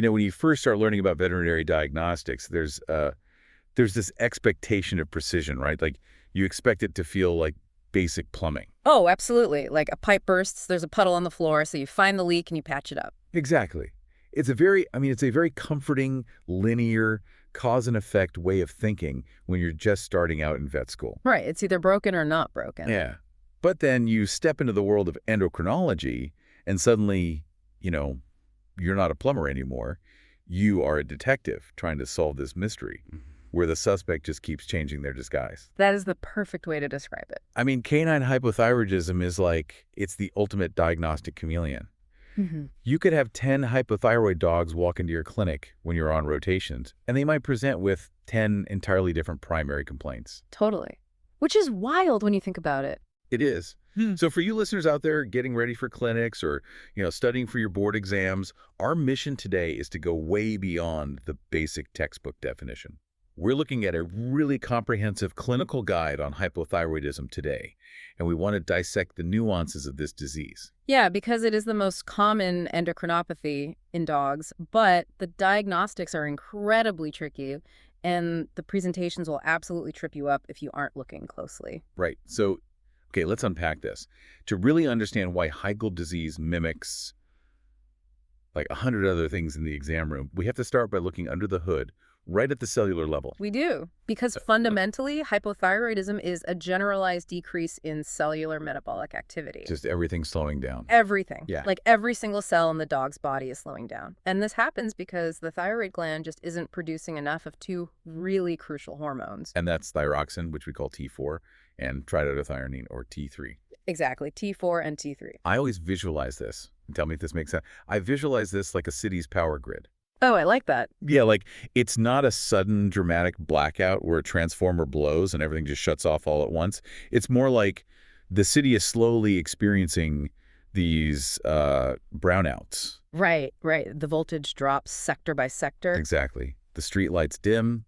when you first start learning about veterinary diagnostics, there's this expectation of precision, right? Like you expect it to feel like basic plumbing. Oh, absolutely. Like a pipe bursts, there's a puddle on the floor, so you find the leak and you patch it up. Exactly. It's a very comforting, linear, cause and effect way of thinking when you're just starting out in vet school. Right. It's either broken or not broken. Yeah. But then you step into the world of endocrinology and suddenly, you're not a plumber anymore. You are a detective trying to solve this mystery where the suspect just keeps changing their disguise. That is the perfect way to describe it. I mean, canine hypothyroidism is it's the ultimate diagnostic chameleon. You could have 10 hypothyroid dogs walk into your clinic when you're on rotations, and they might present with 10 entirely different primary complaints. Totally. Which is wild when you think about it. It is. So for you listeners out there getting ready for clinics or, studying for your board exams, our mission today is to go way beyond the basic textbook definition. We're looking at a really comprehensive clinical guide on hypothyroidism today, and we want to dissect the nuances of this disease. Yeah, because it is the most common endocrinopathy in dogs, but the diagnostics are incredibly tricky, and the presentations will absolutely trip you up if you aren't looking closely. Right. So, okay, let's unpack this. To really understand why Heichel disease mimics 100 other things in the exam room, we have to start by looking under the hood, right at the cellular level. We do, because fundamentally, hypothyroidism is a generalized decrease in cellular metabolic activity. Just everything slowing down. Everything. Yeah. Like every single cell in the dog's body is slowing down. And this happens because the thyroid gland just isn't producing enough of two really crucial hormones. And that's thyroxine, which we call T4, and tridodothyronine, or T3. Exactly, T4 and T3. I always visualize this. Tell me if this makes sense. I visualize this like a city's power grid. Oh, I like that. Yeah, it's not a sudden dramatic blackout where a transformer blows and everything just shuts off all at once. It's more like the city is slowly experiencing these brownouts. Right. The voltage drops sector by sector. Exactly. The street lights dim,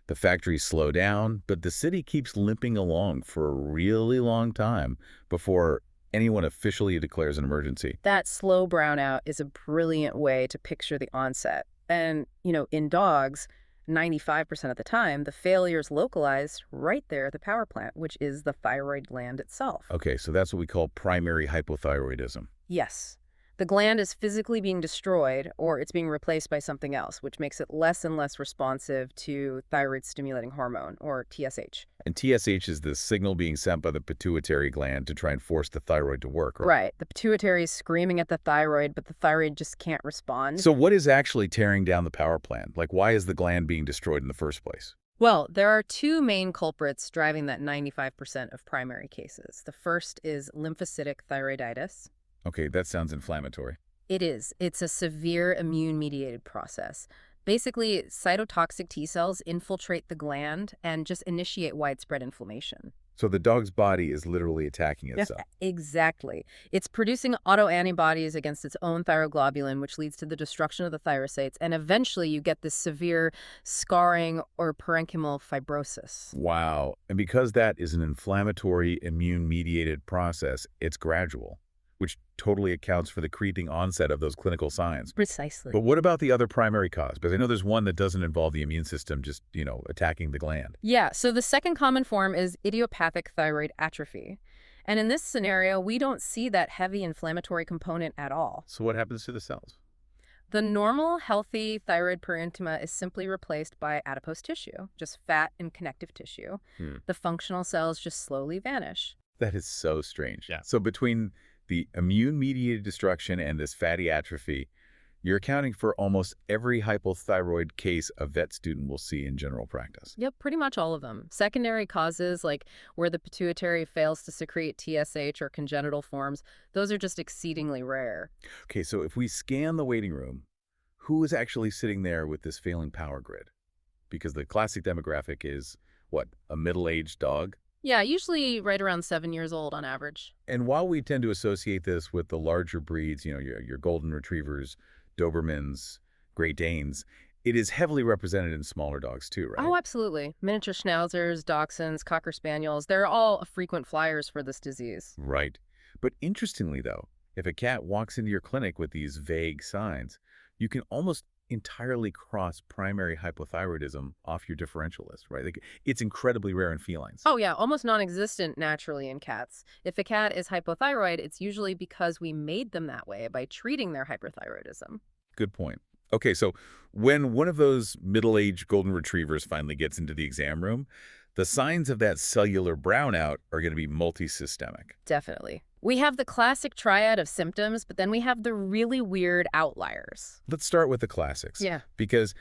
the factories slow down, but the city keeps limping along for a really long time before anyone officially declares an emergency. That slow brownout is a brilliant way to picture the onset. And, in dogs, 95% of the time, the failure is localized right there at the power plant, which is the thyroid gland itself. Okay, so that's what we call primary hypothyroidism. Yes. The gland is physically being destroyed or it's being replaced by something else, which makes it less and less responsive to thyroid-stimulating hormone, or TSH. And TSH is the signal being sent by the pituitary gland to try and force the thyroid to work, right? Right. The pituitary is screaming at the thyroid, but the thyroid just can't respond. So what is actually tearing down the power plant? Why is the gland being destroyed in the first place? Well, there are two main culprits driving that 95% of primary cases. The first is lymphocytic thyroiditis. Okay, that sounds inflammatory. It is. It's a severe immune-mediated process. Basically, cytotoxic T cells infiltrate the gland and just initiate widespread inflammation. So the dog's body is literally attacking itself. Exactly. It's producing autoantibodies against its own thyroglobulin, which leads to the destruction of the thyrocytes, and eventually you get this severe scarring or parenchymal fibrosis. Wow. And because that is an inflammatory immune-mediated process, it's gradual, which totally accounts for the creeping onset of those clinical signs. Precisely. But what about the other primary cause? Because I know there's one that doesn't involve the immune system just, attacking the gland. Yeah, so the second common form is idiopathic thyroid atrophy. And in this scenario, we don't see that heavy inflammatory component at all. So what happens to the cells? The normal, healthy thyroid parenchyma is simply replaced by adipose tissue, just fat and connective tissue. The functional cells just slowly vanish. That is so strange. Yeah. So between the immune-mediated destruction and this fatty atrophy, you're accounting for almost every hypothyroid case a vet student will see in general practice. Yep, pretty much all of them. Secondary causes, like where the pituitary fails to secrete TSH or congenital forms, those are just exceedingly rare. Okay, so if we scan the waiting room, who is actually sitting there with this failing power grid? Because the classic demographic is, what, a middle-aged dog? Yeah, usually right around 7 years old on average. And while we tend to associate this with the larger breeds, your golden retrievers, Dobermans, Great Danes, it is heavily represented in smaller dogs too, right? Oh, absolutely. Miniature schnauzers, dachshunds, cocker spaniels, they're all frequent flyers for this disease. Right. But interestingly, though, if a cat walks into your clinic with these vague signs, you can almost entirely cross primary hypothyroidism off your differential list, right? Like, it's incredibly rare in felines. Oh yeah, almost non-existent naturally in cats. If a cat is hypothyroid, it's usually because we made them that way by treating their hyperthyroidism. Good point. Okay, so when one of those middle-aged golden retrievers finally gets into the exam room, the signs of that cellular brownout are going to be multisystemic. Definitely. We have the classic triad of symptoms, but then we have the really weird outliers. Let's start with the classics. Yeah. Because,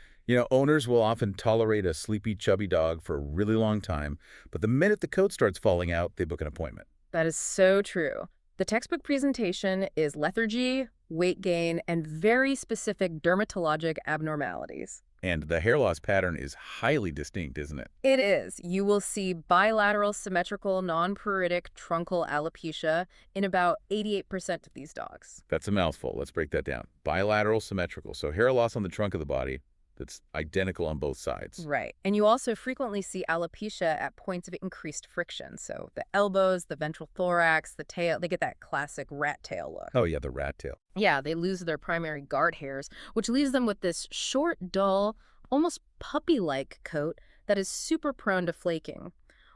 owners will often tolerate a sleepy, chubby dog for a really long time, but the minute the coat starts falling out, they book an appointment. That is so true. The textbook presentation is lethargy, weight gain, and very specific dermatologic abnormalities. And the hair loss pattern is highly distinct, isn't it? It is. You will see bilateral symmetrical non-pruritic truncal alopecia in about 88% of these dogs. That's a mouthful. Let's break that down. Bilateral symmetrical. So hair loss on the trunk of the body that's identical on both sides. Right. And you also frequently see alopecia at points of increased friction. So the elbows, the ventral thorax, the tail, they get that classic rat tail look. Oh, yeah, the rat tail. Yeah, they lose their primary guard hairs, which leaves them with this short, dull, almost puppy-like coat that is super prone to flaking,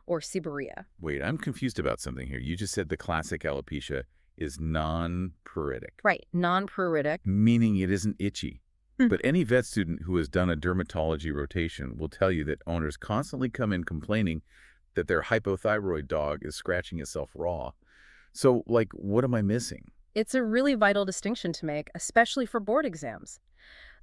or seborrhea. Wait, I'm confused about something here. You just said the classic alopecia is non-pruritic. Right, non-pruritic. Meaning it isn't itchy. Hmm. But any vet student who has done a dermatology rotation will tell you that owners constantly come in complaining that their hypothyroid dog is scratching itself raw. So, what am I missing? It's a really vital distinction to make, especially for board exams.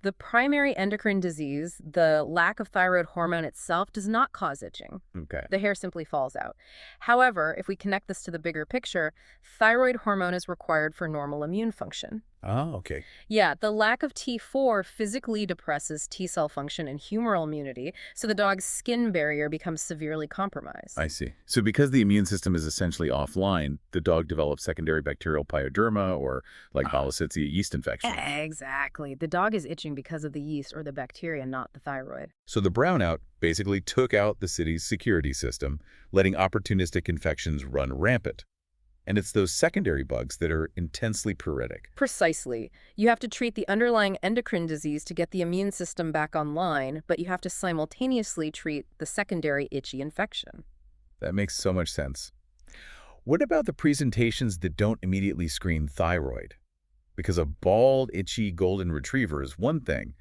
The primary endocrine disease, the lack of thyroid hormone itself, does not cause itching. Okay. The hair simply falls out. However, if we connect this to the bigger picture, thyroid hormone is required for normal immune function. Oh, okay. Yeah, the lack of T4 physically depresses T cell function and humoral immunity, so the dog's skin barrier becomes severely compromised. I see. So because the immune system is essentially offline, the dog develops secondary bacterial pyoderma or Balasitsia yeast infection. Exactly. The dog is itching because of the yeast or the bacteria, not the thyroid. So the brownout basically took out the city's security system, letting opportunistic infections run rampant. And it's those secondary bugs that are intensely pruritic. Precisely. You have to treat the underlying endocrine disease to get the immune system back online, but you have to simultaneously treat the secondary itchy infection. That makes so much sense. What about the presentations that don't immediately screen thyroid? Because a bald, itchy golden retriever is one thing,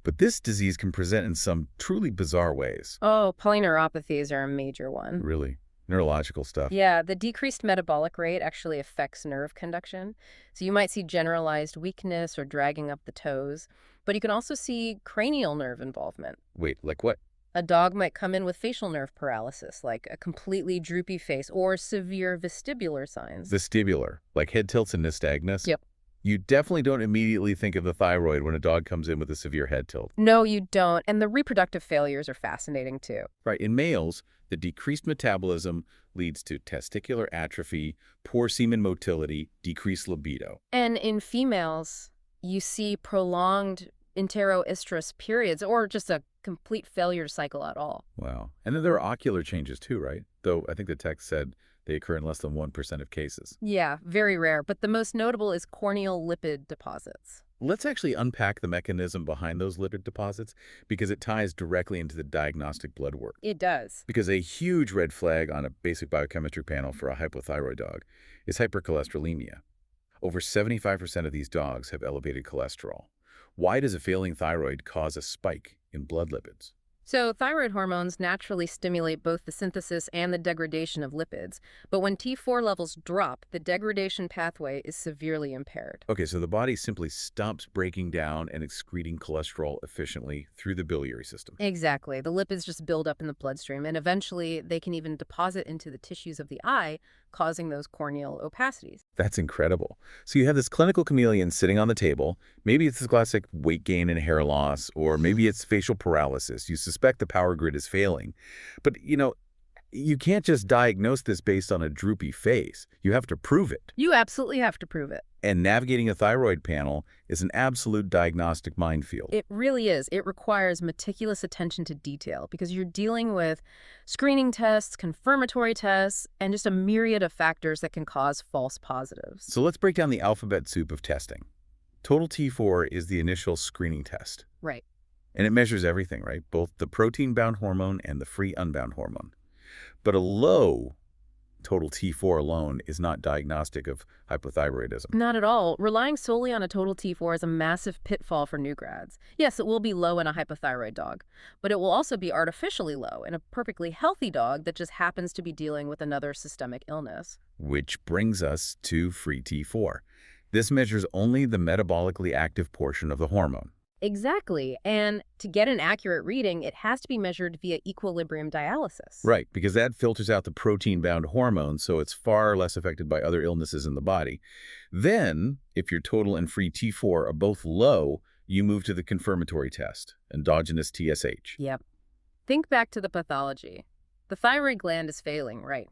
but this disease can present in some truly bizarre ways. Oh, polyneuropathies are a major one. Really? Neurological stuff. Yeah, the decreased metabolic rate actually affects nerve conduction. So you might see generalized weakness or dragging up the toes, but you can also see cranial nerve involvement. Wait, like what? A dog might come in with facial nerve paralysis, like a completely droopy face or severe vestibular signs. Vestibular, like head tilts and nystagmus? Yep. You definitely don't immediately think of the thyroid when a dog comes in with a severe head tilt. No, you don't. And the reproductive failures are fascinating, too. Right. In males, the decreased metabolism leads to testicular atrophy, poor semen motility, decreased libido. And in females, you see prolonged interoestrous periods or just a complete failure to cycle at all. Wow. And then there are ocular changes too, right? Though I think the text said they occur in less than 1% of cases. Yeah, very rare, but the most notable is corneal lipid deposits. Let's actually unpack the mechanism behind those lipid deposits because it ties directly into the diagnostic blood work. It does. Because a huge red flag on a basic biochemistry panel for a hypothyroid dog is hypercholesterolemia. Over 75% of these dogs have elevated cholesterol. Why does a failing thyroid cause a spike in blood lipids? So thyroid hormones naturally stimulate both the synthesis and the degradation of lipids, but when T4 levels drop, the degradation pathway is severely impaired. Okay, so the body simply stops breaking down and excreting cholesterol efficiently through the biliary system. Exactly. The lipids just build up in the bloodstream, and eventually they can even deposit into the tissues of the eye, causing those corneal opacities. That's incredible. So you have this clinical chameleon sitting on the table. Maybe it's the classic weight gain and hair loss, or maybe it's facial paralysis. You suspect the power grid is failing. But, you can't just diagnose this based on a droopy face. You have to prove it. You absolutely have to prove it. And navigating a thyroid panel is an absolute diagnostic minefield. It really is. It requires meticulous attention to detail because you're dealing with screening tests, confirmatory tests, and just a myriad of factors that can cause false positives. So let's break down the alphabet soup of testing. Total T4 is the initial screening test, Right. and it measures everything, right? Both the protein-bound hormone and the free unbound hormone. But a low total T4 alone is not diagnostic of hypothyroidism. Not at all. Relying solely on a total T4 is a massive pitfall for new grads. Yes, it will be low in a hypothyroid dog, but it will also be artificially low in a perfectly healthy dog that just happens to be dealing with another systemic illness. Which brings us to free T4. This measures only the metabolically active portion of the hormone. Exactly. And to get an accurate reading, it has to be measured via equilibrium dialysis. Right, because that filters out the protein-bound hormone, so it's far less affected by other illnesses in the body. Then, if your total and free T4 are both low, you move to the confirmatory test, endogenous TSH. Yep. Think back to the pathology. The thyroid gland is failing, right?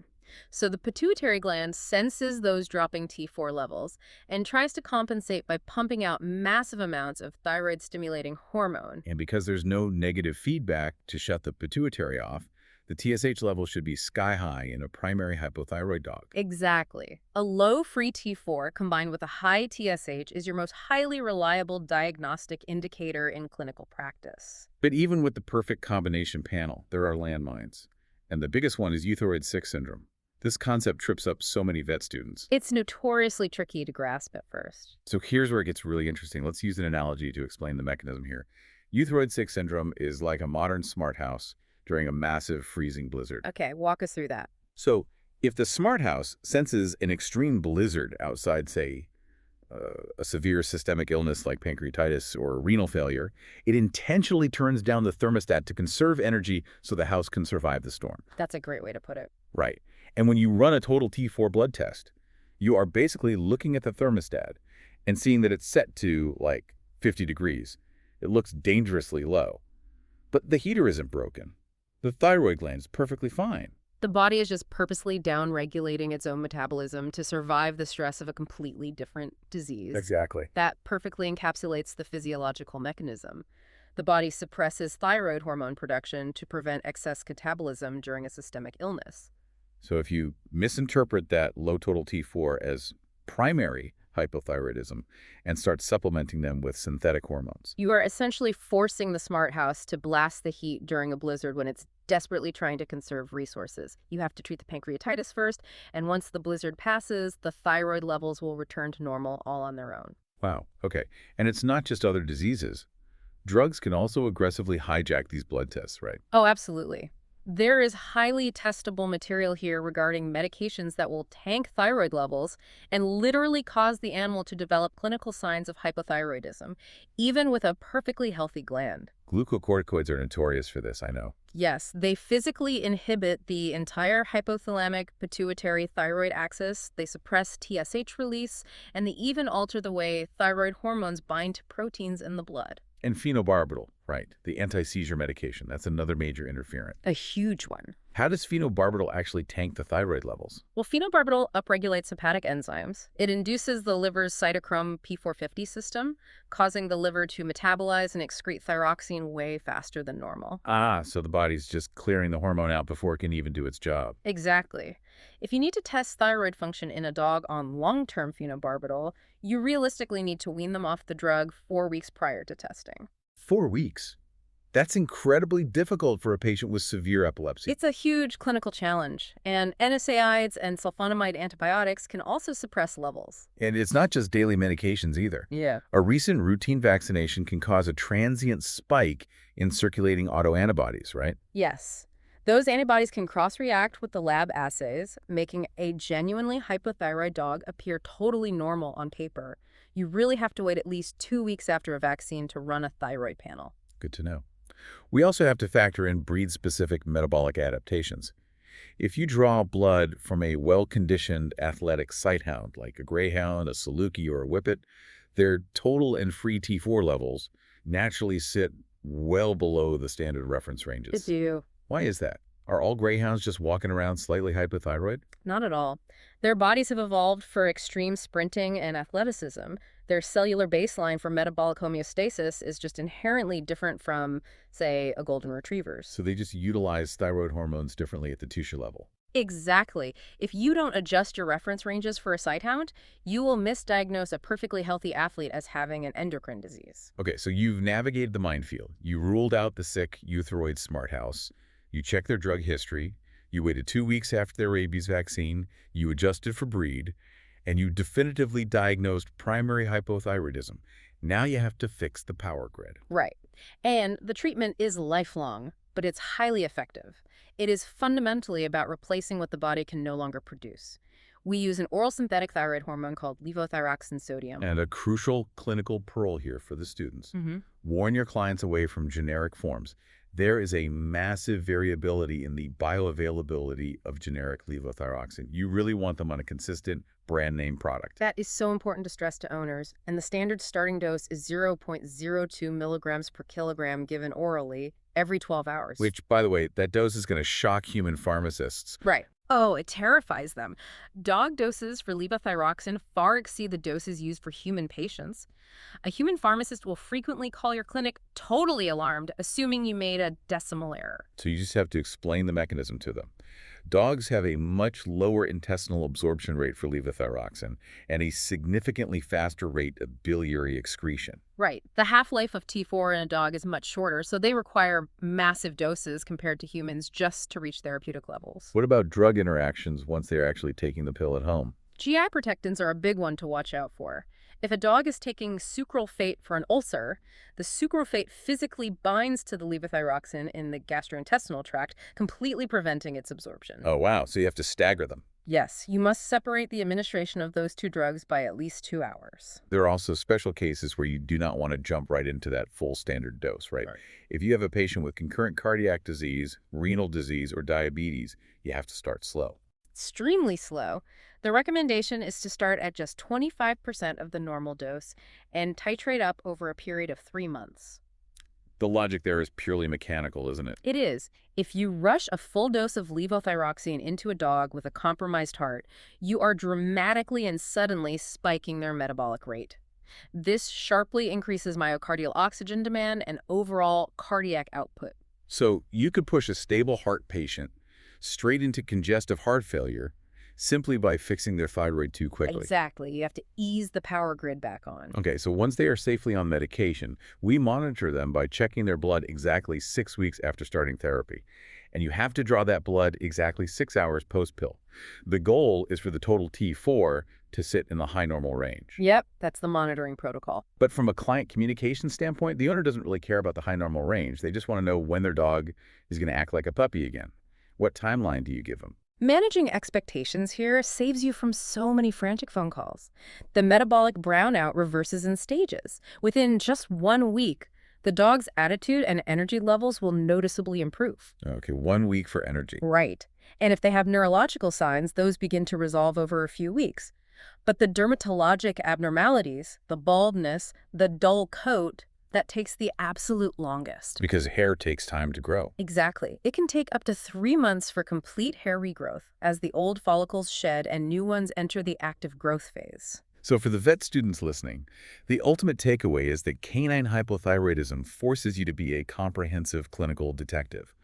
So the pituitary gland senses those dropping T4 levels and tries to compensate by pumping out massive amounts of thyroid-stimulating hormone. And because there's no negative feedback to shut the pituitary off, the TSH level should be sky high in a primary hypothyroid dog. Exactly. A low free T4 combined with a high TSH is your most highly reliable diagnostic indicator in clinical practice. But even with the perfect combination panel, there are landmines. And the biggest one is euthyroid 6 syndrome. This concept trips up so many vet students. It's notoriously tricky to grasp at first. So here's where it gets really interesting. Let's use an analogy to explain the mechanism here. Euthyroid 6 syndrome is like a modern smart house during a massive freezing blizzard. Okay, walk us through that. So if the smart house senses an extreme blizzard outside, say, a severe systemic illness like pancreatitis or renal failure, it intentionally turns down the thermostat to conserve energy so the house can survive the storm. That's a great way to put it. Right. And when you run a total T4 blood test, you are basically looking at the thermostat and seeing that it's set to, like, 50 degrees. It looks dangerously low. But the heater isn't broken. The thyroid gland is perfectly fine. The body is just purposely down-regulating its own metabolism to survive the stress of a completely different disease. Exactly. That perfectly encapsulates the physiological mechanism. The body suppresses thyroid hormone production to prevent excess catabolism during a systemic illness. So if you misinterpret that low total T4 as primary hypothyroidism and start supplementing them with synthetic hormones. You are essentially forcing the smart house to blast the heat during a blizzard when it's desperately trying to conserve resources. You have to treat the pancreatitis first, and once the blizzard passes, the thyroid levels will return to normal all on their own. Wow, okay. And it's not just other diseases. Drugs can also aggressively hijack these blood tests, right? Oh, absolutely. There is highly testable material here regarding medications that will tank thyroid levels and literally cause the animal to develop clinical signs of hypothyroidism, even with a perfectly healthy gland. Glucocorticoids are notorious for this, I know. Yes, they physically inhibit the entire hypothalamic pituitary thyroid axis, they suppress TSH release, and they even alter the way thyroid hormones bind to proteins in the blood. And phenobarbital, right, the anti-seizure medication, that's another major interferent. A huge one. How does phenobarbital actually tank the thyroid levels? Well, phenobarbital upregulates hepatic enzymes. It induces the liver's cytochrome P450 system, causing the liver to metabolize and excrete thyroxine way faster than normal. Ah, so the body's just clearing the hormone out before it can even do its job. Exactly. If you need to test thyroid function in a dog on long-term phenobarbital, you realistically need to wean them off the drug 4 weeks prior to testing. 4 weeks? That's incredibly difficult for a patient with severe epilepsy. It's a huge clinical challenge, and NSAIDs and sulfonamide antibiotics can also suppress levels. And it's not just daily medications either. Yeah. A recent routine vaccination can cause a transient spike in circulating autoantibodies, right? Yes. Those antibodies can cross-react with the lab assays, making a genuinely hypothyroid dog appear totally normal on paper. You really have to wait at least 2 weeks after a vaccine to run a thyroid panel. Good to know. We also have to factor in breed-specific metabolic adaptations. If you draw blood from a well-conditioned athletic sighthound, like a greyhound, a Saluki, or a Whippet, their total and free T4 levels naturally sit well below the standard reference ranges. They do. Why is that? Are all greyhounds just walking around slightly hypothyroid? Not at all. Their bodies have evolved for extreme sprinting and athleticism. Their cellular baseline for metabolic homeostasis is just inherently different from, say, a golden retriever's. So they just utilize thyroid hormones differently at the tissue level. Exactly. If you don't adjust your reference ranges for a sighthound, you will misdiagnose a perfectly healthy athlete as having an endocrine disease. Okay, so you've navigated the minefield. You ruled out the sick euthyroid smart house. You checked their drug history. You waited 2 weeks after their rabies vaccine. You adjusted for breed. And you definitively diagnosed primary hypothyroidism. Now you have to fix the power grid. Right. And the treatment is lifelong, but it's highly effective. It is fundamentally about replacing what the body can no longer produce. We use an oral synthetic thyroid hormone called levothyroxine sodium. And a crucial clinical pearl here for the students. hmm Warn your clients away from generic forms. There is a massive variability in the bioavailability of generic levothyroxine. You really want them on a consistent brand name product. That is so important to stress to owners, and the standard starting dose is 0.02 milligrams per kilogram given orally every 12 hours. Which, by the way, that dose is going to shock human pharmacists. Right. Oh, it terrifies them. Dog doses for levothyroxine far exceed the doses used for human patients. A human pharmacist will frequently call your clinic totally alarmed, assuming you made a decimal error. So you just have to explain the mechanism to them. Dogs have a much lower intestinal absorption rate for levothyroxine and a significantly faster rate of biliary excretion. Right. The half-life of T4 in a dog is much shorter, so they require massive doses compared to humans just to reach therapeutic levels. What about drug interactions once they're actually taking the pill at home? GI protectants are a big one to watch out for. If a dog is taking sucralfate for an ulcer, the sucralfate physically binds to the levothyroxine in the gastrointestinal tract, completely preventing its absorption. Oh, wow. So you have to stagger them. Yes, you must separate the administration of those two drugs by at least 2 hours. There are also special cases where you do not want to jump right into that full standard dose, right? Right. If you have a patient with concurrent cardiac disease, renal disease, or diabetes, you have to start slow. Extremely slow. The recommendation is to start at just 25% of the normal dose and titrate up over a period of 3 months. The logic there is purely mechanical, isn't it? It is. If you rush a full dose of levothyroxine into a dog with a compromised heart, you are dramatically and suddenly spiking their metabolic rate. This sharply increases myocardial oxygen demand and overall cardiac output. So you could push a stable heart patient straight into congestive heart failure simply by fixing their thyroid too quickly. Exactly. You have to ease the power grid back on. Okay, so once they are safely on medication, we monitor them by checking their blood exactly 6 weeks after starting therapy. And you have to draw that blood exactly 6 hours post-pill. The goal is for the total T4 to sit in the high normal range. Yep, that's the monitoring protocol. But from a client communication standpoint, the owner doesn't really care about the high normal range. They just want to know when their dog is going to act like a puppy again. What timeline do you give them? Managing expectations here saves you from so many frantic phone calls. The metabolic brownout reverses in stages. Within just 1 week, the dog's attitude and energy levels will noticeably improve. Okay, 1 week for energy. Right. And if they have neurological signs, those begin to resolve over a few weeks. But the dermatologic abnormalities, the baldness, the dull coat, that takes the absolute longest. Because hair takes time to grow. Exactly. It can take up to 3 months for complete hair regrowth as the old follicles shed and new ones enter the active growth phase. So for the vet students listening, the ultimate takeaway is that canine hypothyroidism forces you to be a comprehensive clinical detective.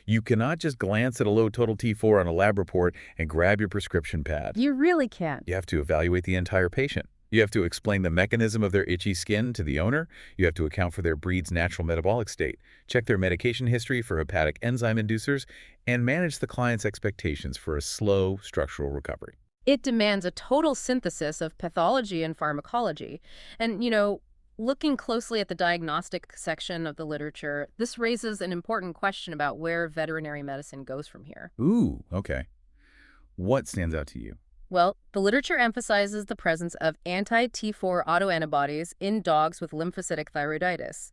You cannot just glance at a low total T4 on a lab report and grab your prescription pad. You really can't. You have to evaluate the entire patient. You have to explain the mechanism of their itchy skin to the owner. You have to account for their breed's natural metabolic state, check their medication history for hepatic enzyme inducers, and manage the client's expectations for a slow structural recovery. It demands a total synthesis of pathology and pharmacology. And, looking closely at the diagnostic section of the literature, this raises an important question about where veterinary medicine goes from here. Ooh, okay. What stands out to you? Well, the literature emphasizes the presence of anti-T4 autoantibodies in dogs with lymphocytic thyroiditis.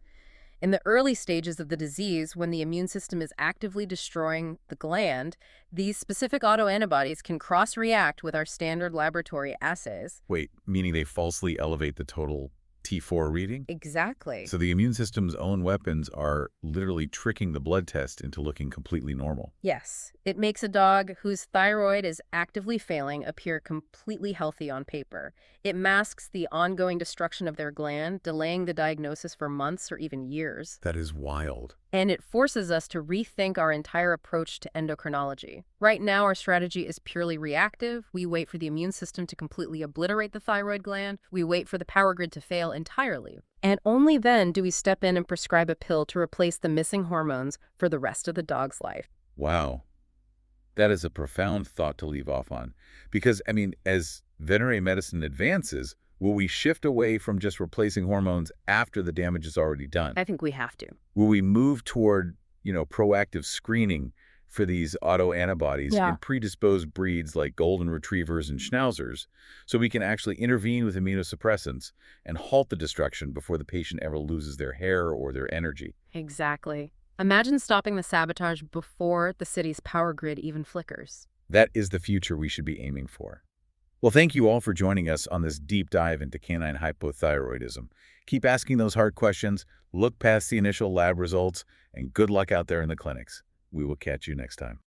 In the early stages of the disease, when the immune system is actively destroying the gland, these specific autoantibodies can cross-react with our standard laboratory assays. Wait, meaning they falsely elevate the total T4 reading? Exactly. So the immune system's own weapons are literally tricking the blood test into looking completely normal. Yes, it makes a dog whose thyroid is actively failing appear completely healthy on paper. It masks the ongoing destruction of their gland, delaying the diagnosis for months or even years. That is wild. And it forces us to rethink our entire approach to endocrinology. Right now, our strategy is purely reactive. We wait for the immune system to completely obliterate the thyroid gland. We wait for the power grid to fail entirely. And only then do we step in and prescribe a pill to replace the missing hormones for the rest of the dog's life. Wow. That is a profound thought to leave off on. Because, I mean, as veterinary medicine advances, will we shift away from just replacing hormones after the damage is already done? I think we have to. Will we move toward, proactive screening for these autoantibodies in predisposed breeds like golden retrievers and schnauzers, so we can actually intervene with immunosuppressants and halt the destruction before the patient ever loses their hair or their energy? Exactly. Imagine stopping the sabotage before the city's power grid even flickers. That is the future we should be aiming for. Well, thank you all for joining us on this deep dive into canine hypothyroidism. Keep asking those hard questions, look past the initial lab results, and good luck out there in the clinics. We will catch you next time.